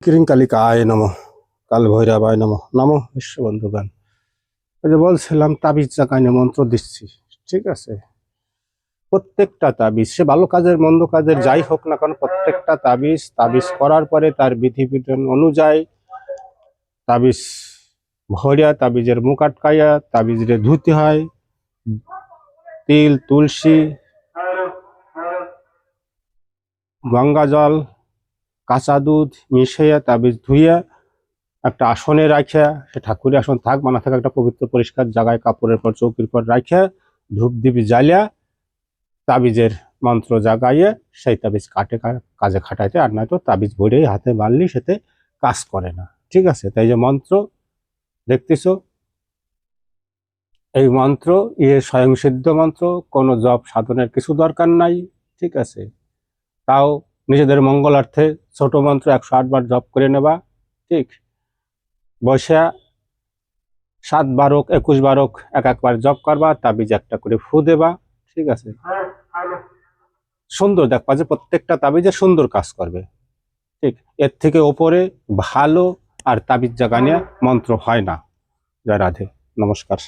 ক্রিংকালিকায় নমঃ, কাল ভৈরবায় নমঃ। নমঃ বিশ্ব বন্ধুগণ। ওই যে বলছিলাম তাবিজ জাগাইনে মন্ত্র দিচ্ছি, ঠিক আছে? প্রত্যেকটা তাবিজ, সে ভালো কাজের মন্দ কাজের যাই হোক না কারণ প্রত্যেকটা তাবিজ করার পরে তার বিধিবিধান অনুযায়ী তাবিজ ভরিয়া, তাবিজের মুখ আটকাইয়া তাবিজরে ধুতে হয়। তিল, তুলসী, গঙ্গা জল, কাঁচা দুধ মিশাইয়া তাবিজ ধুইয়া একটা আসনে রাখিয়া, সে ঠাকুরের আসন থাক বা না থাক, একটা পবিত্র পরিষ্কার জায়গায় কাপড়ের পর চৌকির পর রাখিয়া ধূপ দিবি জ্বালিয়া তাবিজের মন্ত্র জাগাইয়ে সেই তাবিজ কাজে খাটাইতে, আর নয়তো তাবিজ ভরেই হাতে মারলি সেতে কাজ করে না, ঠিক আছে? তাই যে মন্ত্র দেখতেছ, এই মন্ত্র স্বয়ংসিদ্ধ মন্ত্র, কোনো জপ সাধনের কিছু দরকার নাই, ঠিক আছে? তাও নিজেদের মঙ্গলার্থে ছোট মন্ত্র 108 বার জপ করে নেবা, ঠিক? বসা 7 বারক 21 বারক একবার জপ করবা, তাবিজ একটা করে ফু দেবা, ঠিক আছে? সুন্দর দেখবা যে প্রত্যেকটা তাবিজে সুন্দর কাজ করবে, ঠিক? এর থেকে ওপরে ভালো আর তাবিজ জাগানিয়া মন্ত্র হয় না। জয় রাধে, নমস্কার।